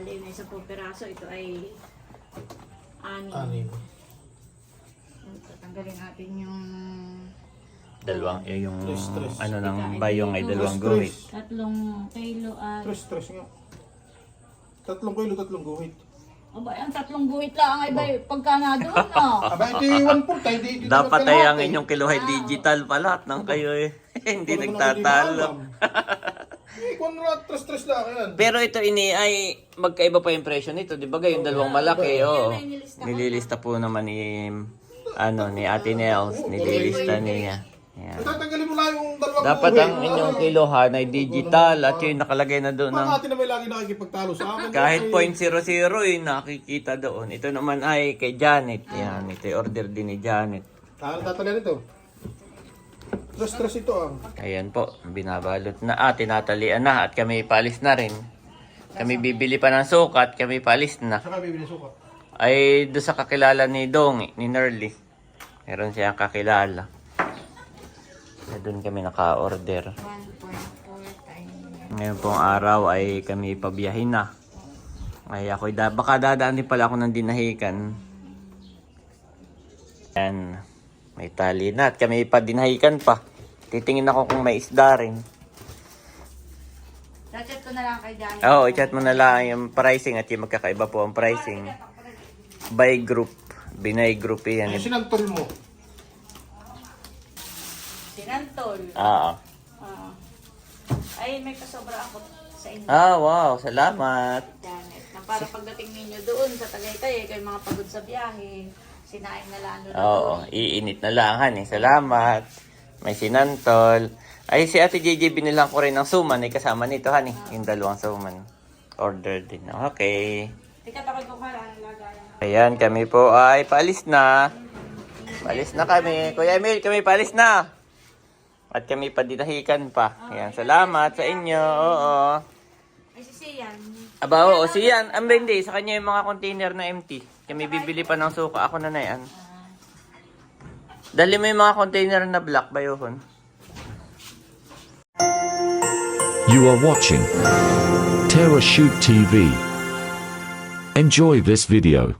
Bali, may 10 piraso. Ito ay 6. Anim. Tatanggalin natin yung Dalawang, yung Tres. ano ng bayong ay dalawang guhit. 3 kilo at... Tres nga. 3 kilo, 3 guhit. Aba, ang 3 guhit lang ay bay, pagka na doon, no? Aba, ito yung 1/4. Hindi Dapat ay ang inyong kiluhay digital pala at nang kayo eh. Hindi nagtatalo. Eh, kung na tres lang yan. Pero ito ini ay magkaiba pa yung presyo nito, 'di ba? Yung dalawang malaki, oo. Nililista po naman ni ni Ate Nels, nililista niya. Yan. Tatanggalin mo lang yung 2 Dapat guhit. ang inyong kilohan ay digital at yung nakalagay na doon ng Mga na may lagi nakikipagtalo sa akin. kahit 0.00 yung nakikita doon. Ito naman ay kay Janet. Yan, ito yung order din ni Janet. Tatalian ito. Tres ito ah. Ayan po, binabalot na. Tinatalian na at kami paalis na rin. Kami bibili pa ng sukat, kami paalis na. Saka bibili suka. Ay doon sa kakilala ni Dong, ni Nerly. Meron siyang kakilala. Doon kami naka-order. 1.4 times. Ngayon pong araw ay kami pabiyahin na. Ay, baka dadaan din pala ako ng dinahikan. Yan. May tali na. At kami pa dinahikan pa. Titingin ako kung may isda rin. Chat ko na lang kay Johnny. Oo, i-chat mo na lang yung pricing at yung magkakaiba po ang pricing. By group. Binay group yan. Ay, sinagtol mo. Sinantol. Oo. Ay, may pasobra ako sa inyo. Wow. Salamat. Janet. Na para pagdating ninyo doon sa Tagaytay, kayo mga pagod sa biyahe, sinain na lang doon. Oo, iinit na lang, honey. Salamat. May sinantol. Ay, si Ate JJ binilang ko rin ng suman. Ay, kasama nito, honey. Yung dalawang suman. Order din. Okay. Tika, takot ko ka lang. Lagayan. Ayan, kami po ay paalis na. Paalis na kami. Kuya Emil, kami paalis na. At kami pa dinahikan pa. Ayan, salamat sa inyo. Oo. Ay, si Sian. Aba, oo, siyan. Hindi, sa kanya yung mga container na empty. Kami bibili pa ng suka. Ako na yan. Dali mo yung mga container na black, bayohon. You are watching Terra Shoot TV. Enjoy this video.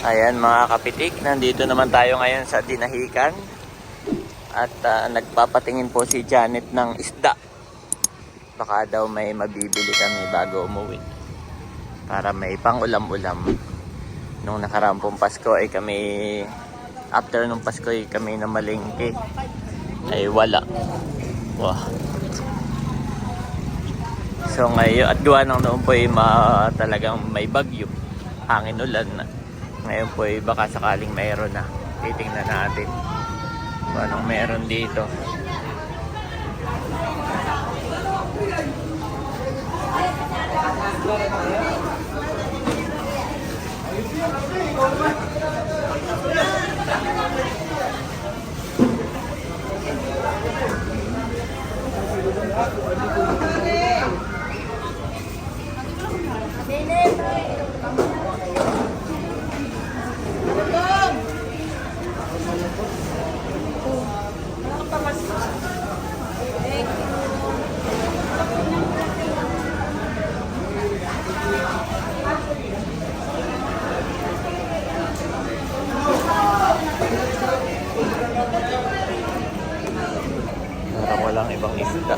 Ayan mga kapitik, nandito naman tayo ngayon sa dinahikan. At nagpapatingin po si Janet ng isda. Baka daw may mabibili kami bago umuwi. Para may pang ulam-ulam. Nung nakaraang pong Pasko ay kami, after nung Pasko ay kami na malingki. Ay wala. Wow. So ngayon, at gawa ng noon po ay talagang may bagyo. Hangin ulan na. Ngayon po ay baka sakaling mayroon na. Titingnan natin kung anong meron dito. Parang walang ibang isda.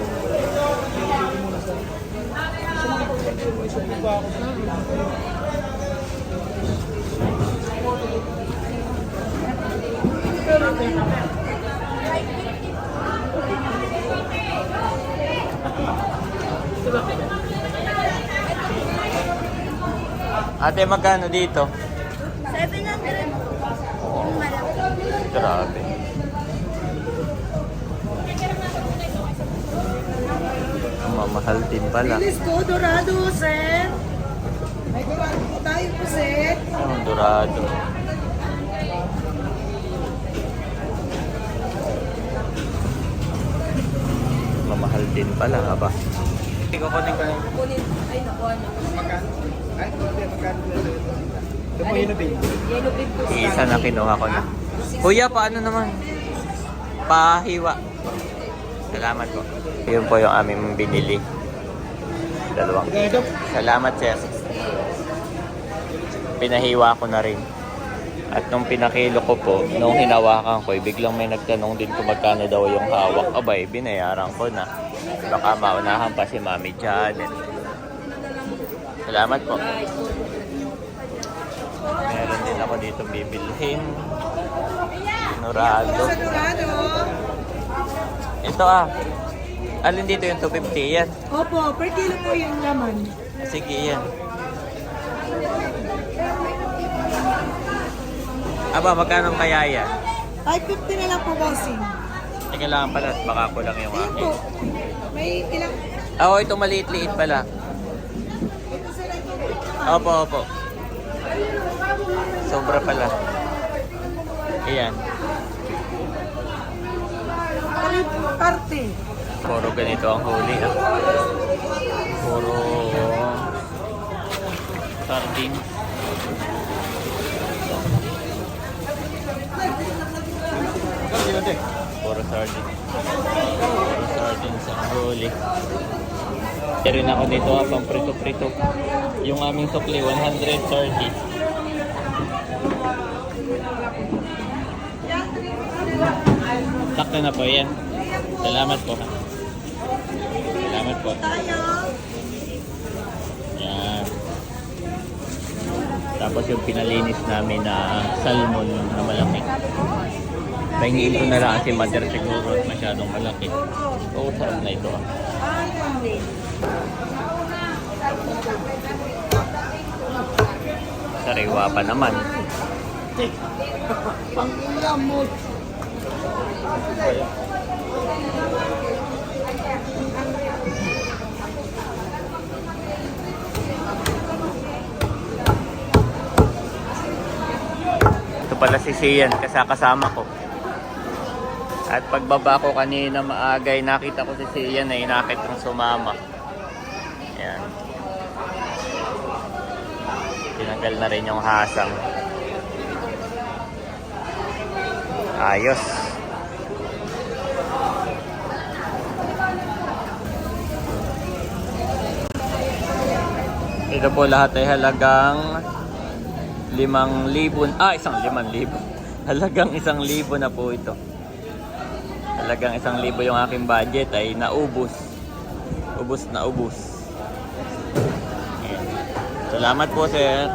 Ate, magkano dito? 700. Oh, grabe. Mamahal din pala. Let's go, Dorado, sir. May Dorado po tayo po, sir. Oh, dorado. Mamahal din pala, aba. Hindi ko kunin ko. Kunin. Ay, nakuha na. Magkano? Ay, magkano? Ito po yun na bin. Yellow bib po. Isa na kinuha ko na. Kuya, paano naman? Pahiwa. Salamat po. Yun po yung aming binili. Dalawang. Salamat, sir. Pinahiwa ko na rin. At nung pinakilo ko po, nung hinawakan ko, biglang may nagtanong din kung magkano daw yung hawak. Abay, binayaran ko na. Baka maunahan pa si Mami Janet. Salamat po. Meron din ako dito bibilhin. Dorado. Sa Dorado. Ito alin dito yung 250 yan? Opo, per kilo po yung laman. Sige yan. Aba, magkano kaya yan? 550 na lang po, bossing. Ay, kailangan pala at baka ko lang yung Ayun akin. po. May ilang... Oo, ito maliit-liit pala. Ito sir, ito. Opo, opo. Sobra pala. Ayan. Karte. Puro ganito ang huli. Puro sardine. Puro sardine. Puro sardines ang huli. Rin ako dito pang prito-prito. Yung aming sukli, 130. Sakto na po yan. Salamat po. Salamat po. Yan. Tapos yung pinalinis namin na salmon na malaki. Pahingiin ko na lang si mother siguro at masyadong malaki. Oo, sarap na ito. Sariwa pa naman. Ito pala si Sian, kasama ko. At pagbaba ko kanina maagay, nakita ko si Sian na inakit ng sumama. Ayan. Tinanggal na rin yung hasang. Ayos. Ito po lahat ay halagang 5,000. 5,000. Halagang 1,000 na po ito. Halagang 1,000 yung aking budget ay naubos. Ubos na ubos. Ayan. Salamat po, sir.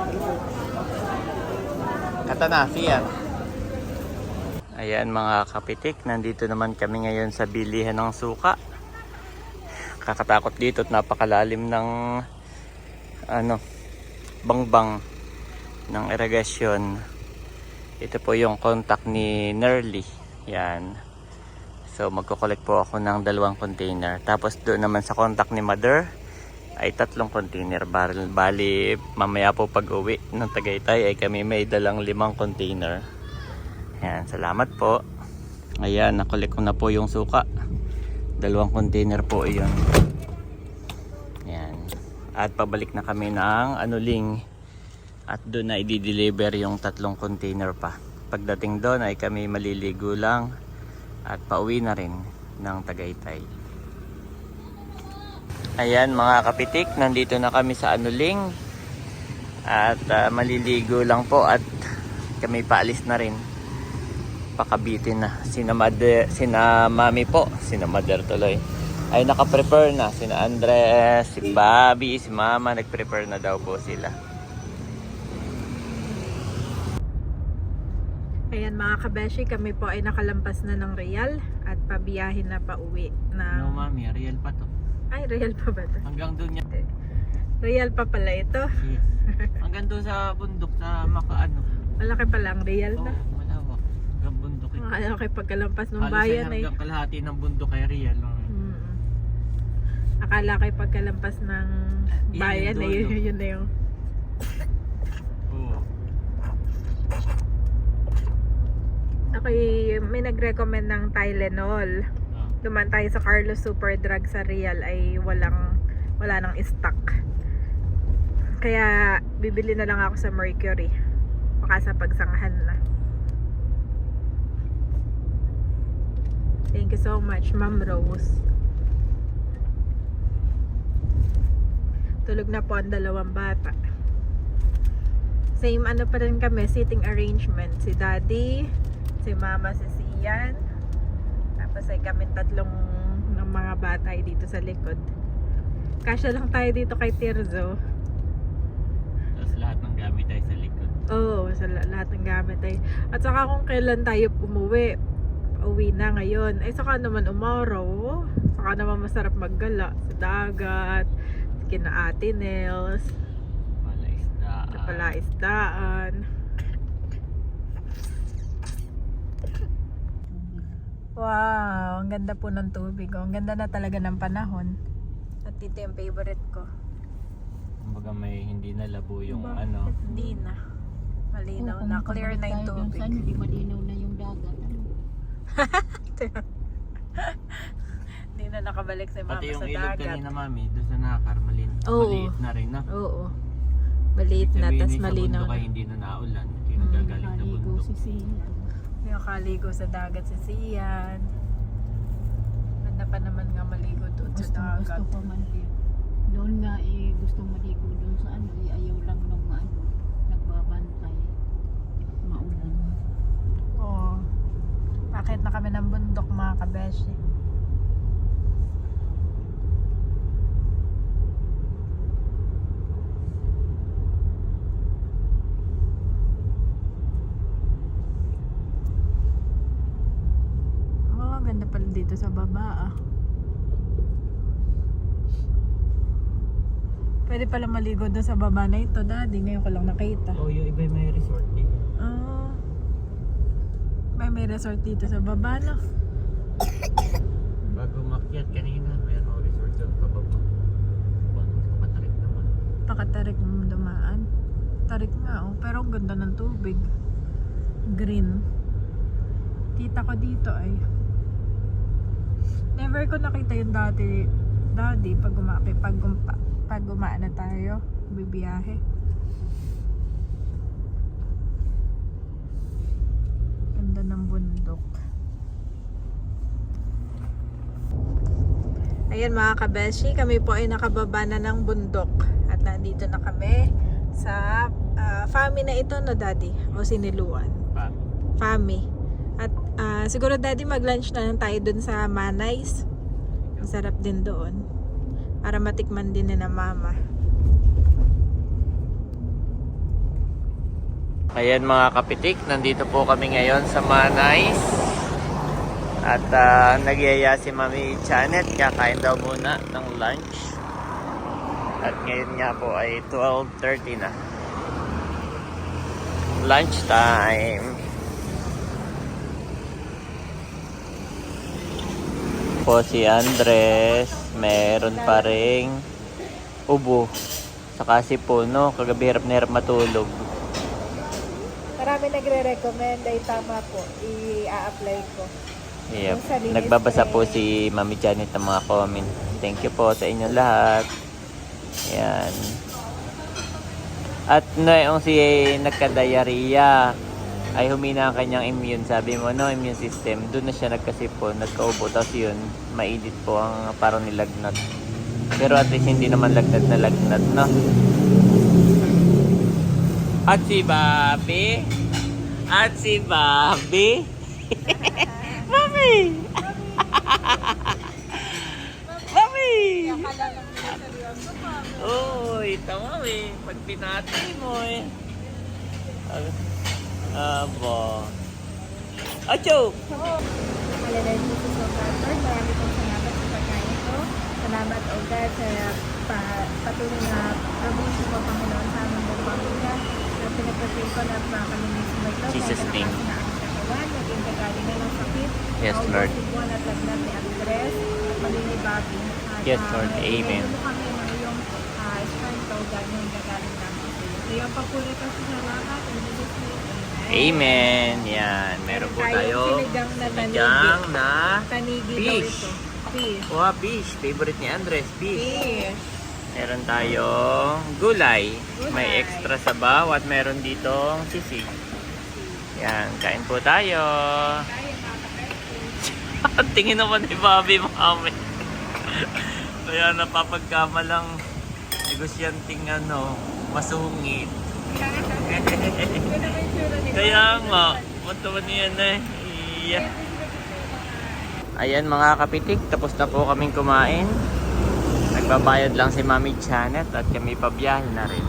Kata na, siya. Ayan mga kapitik, nandito naman kami ngayon sa bilihan ng suka. Kakatakot dito at napakalalim ng bangbang ng irigasyon. Ito po yung contact ni Nerly. Yan. So magko-collect po ako ng 2 container. Tapos doon naman sa contact ni Mother ay 3 container. Bali mamaya po pag uwi ng Tagaytay ay kami may dalang 5 container. Yan, salamat po. Ayan, nakolek ko na po yung suka. 2 container po iyon. Yan. At pabalik na kami ng Anuling. At doon na i-deliver yung 3 container pa. Pagdating doon ay kami maliligo lang. At pauwi na rin ng Tagaytay. Ayan mga kapitik, nandito na kami sa Anuling. At maliligo lang po at kami paalis na rin. Pakabitin na. Sina mami po, sina mother tuloy ay naka-prepare na. Sina Andres, si Bobby, si mama nag-prepare na daw po sila. Ayan mga kabeshi, kami po ay nakalampas na ng Real at pabiyahin na pa uwi na. No mami, real pa to. Ay, Real pa ba ito? Hanggang doon niya. Real pa pala ito. Yes. Hanggang doon sa bundok sa Makaano. Malaki pala ang Real na. Oo, malawak. Hanggang bundok ito. Malaki pagkalampas ng Halos bayan ay. hanggang kalahati ng bundok ay real. No? Akala kay pagkalampas ng bayan ay yun na yung. Oo. Okay, may nag-recommend ng Tylenol. Duman tayo sa Carlos Superdrug sa Real ay wala nang stock. Kaya bibili na lang ako sa Mercury. Baka sa pagsanghan na. Thank you so much, Ma'am Rose. Tulog na po ang 2 bata. Same ano pa rin kami, sitting arrangement. Si Daddy, si Mama, si Sian. Tapos ay kami 3 ng mga bata ay dito sa likod. Kasya lang tayo dito kay Tirzo. Tapos lahat ng gamit ay sa likod. Oo, sa lahat ng gamit ay. At saka kung kailan tayo umuwi, uwi na ngayon. Ay saka naman umaraw. Saka naman masarap maggala sa dagat. Kina Ate Nels. Palaisdaan. Sa palaisdaan. Wow, ang ganda po ng tubig. Ang ganda na talaga ng panahon. At ito yung favorite ko. Kumbaga may hindi na labo yung Hindi na. Malinaw na. Clear na yung tubig. Hindi malinaw na yung dagat. Hindi na nakabalik si Mama Pati yung sa ilog dagat. kanina mami, doon sa Nakar, Oo. maliit na rin na. Oo. Maliit na, tas malinaw na. na. Hindi na naulan, hindi na gagaling sa bundok. May nakaligo sa dagat si Sian. Ganda pa naman nga maligo doon sa dagat. Gusto ko man din. Doon nga gusto maligo doon sa ano, ayaw lang nung ano, nagbabantay. Maulan. Oo. Bakit na kami ng bundok mga kabeshi? Oh, ganda pala dito sa baba ah. Pwede pala maligo doon sa baba na ito, Daddy. Ngayon ko lang nakita. Oh, yung iba may resort din. Ah. May resort dito sa baba, no? Bago makyat kanina, mayroong resort doon pababa. Patarik naman. Pakatarik mo dumaan. Tarik nga, oh. Pero ang ganda ng tubig. Green. Kita ko dito ay. Never ko nakita yung Daddy, pag gumaan na tayo, bibiyahe. Ganda ng bundok. Ayan mga kabeshi, kami po ay nakababa na ng bundok. At nandito na kami sa Fami na ito, no Daddy? O Siniluan? Fami. At siguro Daddy mag-lunch na lang tayo dun sa Manay's. Masarap din doon. Para matikman din na Mama. Ayan mga kapitik, nandito po kami ngayon sa Manay's. At nagyaya si Mami Janet, kakain daw muna ng lunch. At ngayon nga po ay 12:30 na. Lunch time. Po si Andres, meron pa ring ubo. Saka si Puno, kagabi hirap na hirap matulog. Marami nagre-recommend ay tama po. I-a-apply ko. Yep. Yung Salinas Nagbabasa Spray. po si Mami Janet ng mga comment. Thank you po sa inyong lahat. Yan. At yung si nagka-diarrhea ay humina ang kanyang immune. Sabi mo, no, immune system. Doon na siya nagkasipon, nagkaubo. Tapos yun, mainit po ang parang nilagnat. Pero at least hindi naman lagnat na lagnat, no? At si Bobby. At si Bobby. Mami! Mami! Uy, tama eh. Pag pinatay mo eh. Abo. Acho! Malalay po sa Pastor. Marami pong salamat sa pagkain ko. Salamat o God sa patuloy na provision mo, Panginoon, sa aming buong pamilya. At pinagpapil ko na makalinis mo ito. Jesus' name. Na ang katawan, naging kagalingan ng sakit. Yes, Lord. Buwan at lagnat ni Andres, malilibabi. Yes, Lord. Amen. Ito kami ng iyong strength, o God, yung gagaling namin sa iyo. Sa iyong papuri ka sa salamat. In Jesus' name, Amen. Yan. Meron po tayo. Sinigang na Sinigang na tanigi daw fish. ito. Fish. Wow, fish. Favorite ni Andres. Fish. Fish. Meron tayong gulay. May extra sabaw at meron ditong sisig. Yan. Kain po tayo. Tingin naman ni Bobby, Mami. Kaya napapagkamalang negosyanteng masungit. Kaya nga, matawa niyan eh. Yeah. Ayan mga kapitik, tapos na po kaming kumain. Nagbabayad lang si Mami Janet at kami pabiyahe na rin.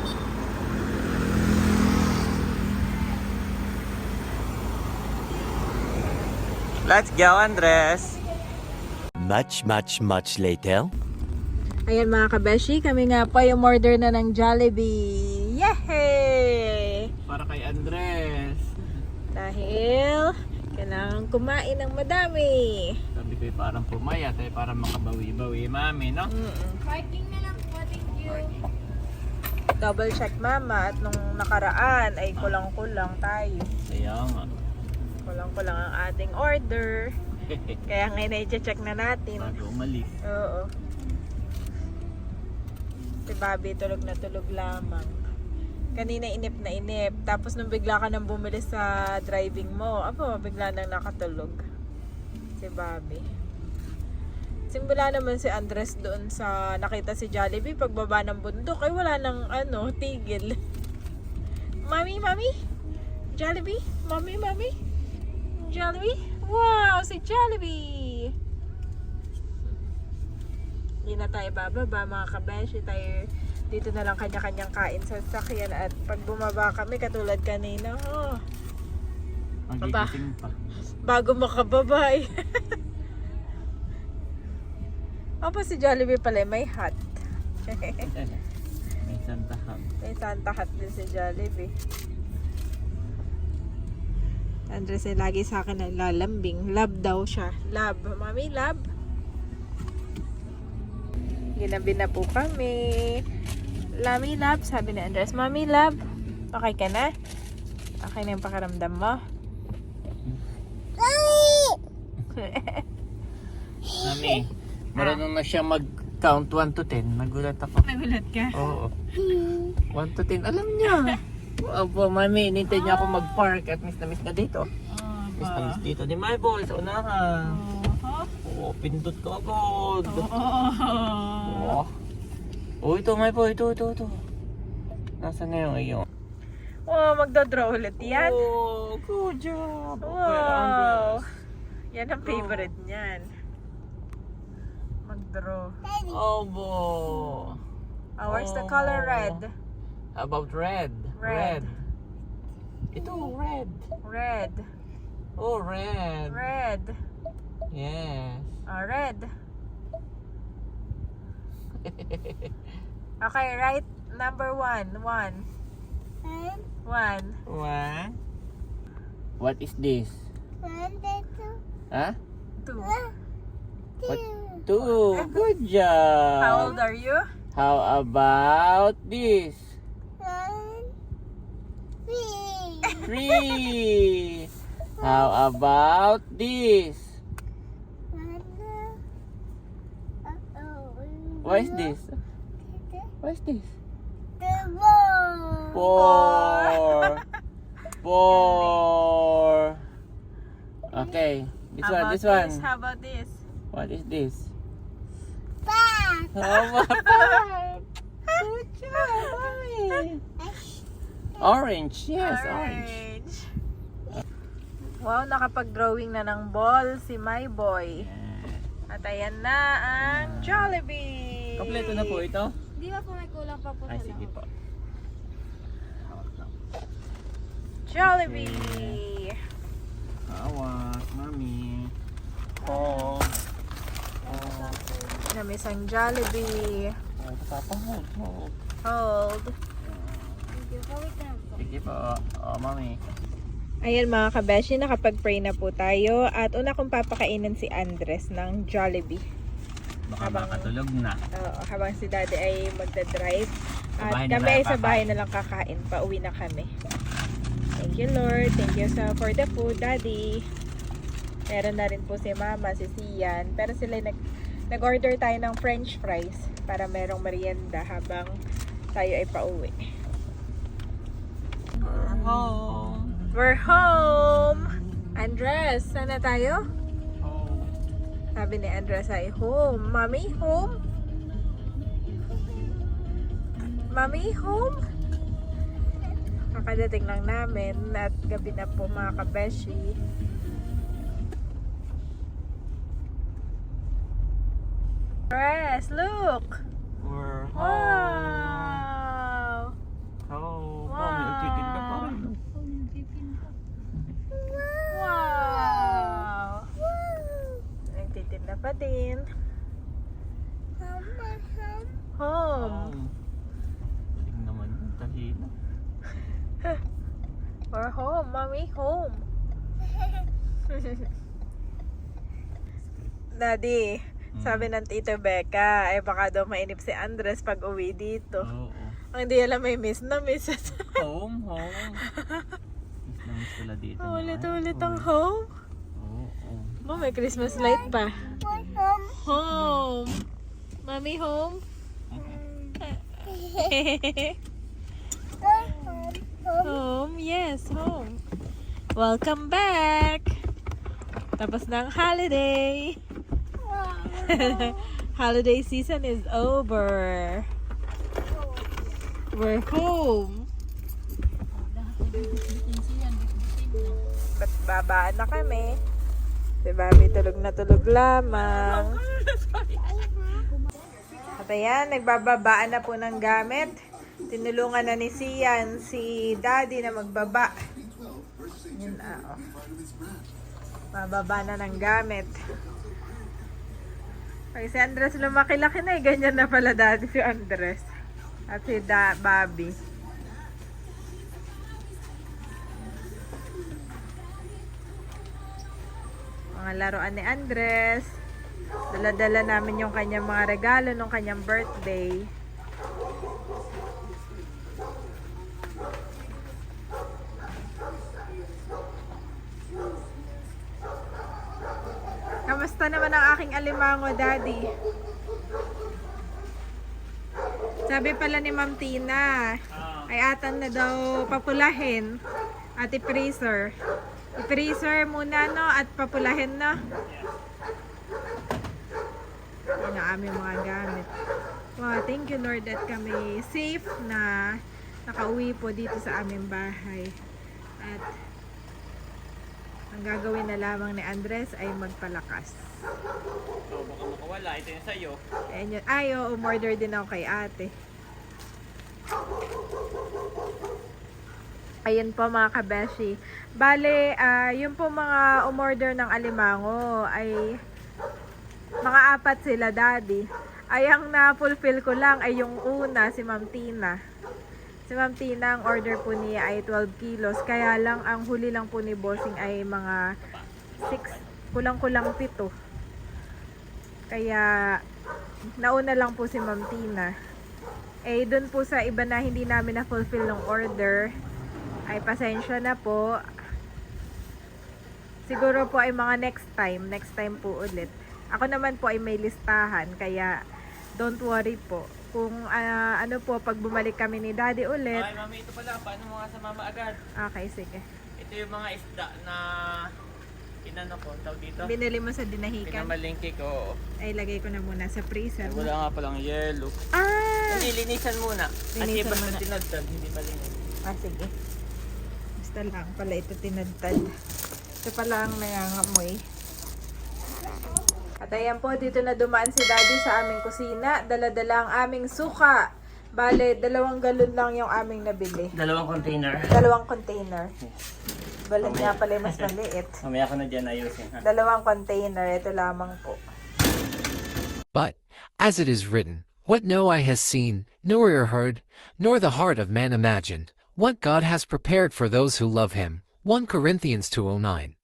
Let's go, Andres! Much later. Ayan mga kabeshi, kami nga po yung order na ng Jollibee. Yehey! Para kay Andres. Dahil kailangan kumain ng madami. Sabi ko parang pumayat ay para makabawi-bawi, Mami, no? Parking na lang po, thank you. Double check Mama at nung nakaraan ay kulang-kulang tayo. Kaya nga. Kulang-kulang ang ating order. Kaya ngayon ay check na natin. Bago umalis. Oo. Si Bobby tulog na tulog lamang. Kanina inip na inip. Tapos nung bigla ka nang bumili sa driving mo, bigla nang nakatulog. Si Bobby. Simula naman si Andres doon sa nakita si Jollibee pagbaba ng bundok ay wala nang tigil. Mami, mami? Jollibee? Mami, mami? Jollibee? Wow, si Jollibee! Hindi na tayo bababa mga kabeshi. Tayo dito na lang kanya-kanyang kain sa sakyan at pag bumaba kami katulad kanina, Magigising pa. bago makababay. Opo, si Jollibee pala may hat. May Santa Ham. May Santa hat din si Jollibee. Andres ay lagi sa akin ay lalambing. Love daw siya. Love. Mami, love. Ginabi na po kami. Mami, love. Sabi ni Andres, Mami, love. Okay ka na? Okay na yung pakiramdam mo? Mami, marunong na siya mag-count 1 to 10. Nagulat ako. Nagulat ka? Oo. 1 to 10. Alam niya. Opo, Mami, inintay niya ako mag-park at miss na dito. Miss na miss dito. Di my boy, sa unahan. Oo, pindot ka agad. Oo. Oh, ito, my boy. Ito. Nasaan na yung iyo? Oh, magdodraw ulit yan. Oh, good job. Wow. Yan ang favorite niyan. Mag-draw. Oh, bo. Oh, where's the color red? How about red? Red. Ito, red. Red. Oh, red. Red. Yes. Oh, red. Okay, right. Number 1. 1. 1. One. What is this? Huh? 2. What? 2. Good job. How old are you? How about this? 3. How about this? What is this? What is this? 4. 4. Okay. This How one. about This one. How about this? What is this? How about good job, mommy. Orange. Yes, orange. Wow, nakapag-drawing na ng ball si my boy. At ayan na ang Jollibee. Kompleto na po ito? Di ba po may kulang pa po Ay, sa sige loob? po. Jollibee. Hawak, mami. Oh. Namis ang Jollibee. Oh, hold. Hold. Sige po. Oh, mami. Ayan mga kabeshi, nakapag-pray na po tayo. At una kong papakainin si Andres ng Jollibee. Baka makatulog na. Habang si daddy ay magdadrive. At bahay na kami lang ay sa kakain. bahay na lang kakain. Pauwi na kami. Thank you Lord. Thank you for the food, daddy. Meron na rin po si mama, si Sian. Pero sila nag-order tayo ng french fries para merong merienda habang tayo ay pauwi. Home. We're home! Andres, saan na tayo? Home. Sabi ni Andres ay home. Mommy, home? Mommy, home? Kakadating lang namin at gabi na po mga kabeshi. Andres, look! We're home. Wow! Home. Wow. May titinda pa rin. Wow! Nagtitinda pa din. Home. Galing naman yun. Tahina. We're home, mommy, home. Daddy, sabi ng Tito Becca, ay baka daw mainip si Andres pag uwi dito. Oo. Ang hindi alam may miss na miss. Home. Miss na miss pala dito. Ulit-ulit ang home. Oo. Oh, may Christmas light pa. Home. Mommy, home. Home, yes, home. Welcome back. Tapos na ang holiday. Holiday season is over. We're home. Lahat ay bibit-bitin siya, bibit-bitin na. Ba't babaan na kami? Si Bobby tulog na tulog lamang. At ayan, nagbababaan na po ng gamit. Tinulungan na ni Sian si Daddy na magbaba. Yun na, oh. Bababa na ng gamit. Pag si Andres lumaki-laki na, ganyan na pala Daddy si Andres. At si Bobby. Mga laruan ni Andres. Dala-dala namin yung kanyang mga regalo nung kanyang birthday. Kamusta naman ang aking alimango, Daddy? Sabi pala ni Ma'am Tina, ay atan na daw papulahin at i-freezer. I-freezer muna, no? At papulahin, no? Yan ang aming mga gamit. Wow, thank you Lord that kami safe na nakauwi po dito sa aming bahay. At ang gagawin na lamang ni Andres ay magpalakas. So, baka makawala. Ito yung sa'yo. Ayan yun. Ay, umorder din ako kay ate. Ayun po mga kabeshi. Bale, yun po mga umorder ng alimango ay mga 4 sila, Daddy. Ay ang na-fulfill ko lang ay yung una, si Ma'am Tina. Si Ma'am Tina, ang order po niya ay 12 kilos. Kaya lang, ang huli lang po ni Bossing ay mga 6, kulang-kulang 7. Kaya, nauna lang po si Ma'am Tina. Eh, dun po sa iba na hindi namin na-fulfill ng order, ay pasensya na po. Siguro po ay mga next time po ulit. Ako naman po ay may listahan, kaya don't worry po. Kung ano po, pag bumalik kami ni Daddy ulit. Ay, mami, ito pala. Paano mo nga sa mama agad? Okay, sige. Ito yung mga isda na inano ko, tawag dito. Binili mo sa dinahikan. Pinamalingki ko. Ay, lagay ko na muna sa freezer. Ay, wala nga palang yellow. Ah! Hindi, linisan muna. Kasi Linisan basta muna. tinagtag, hindi malinis. Ah, sige. Basta lang pala ito tinadtad. Ito pala ang nangangamoy. At ayan po, dito na dumaan si Daddy sa aming kusina. Dala-dala ang aming suka. Bale, 2 galon lang yung aming nabili. 2 container. 2 container. Balat nga pala yung mas maliit. Mamaya ko na dyan ayusin. 2 container. Ito lamang po. But, as it is written, what no eye has seen, nor ear heard, nor the heart of man imagined, what God has prepared for those who love him. 1 Corinthians 2:09.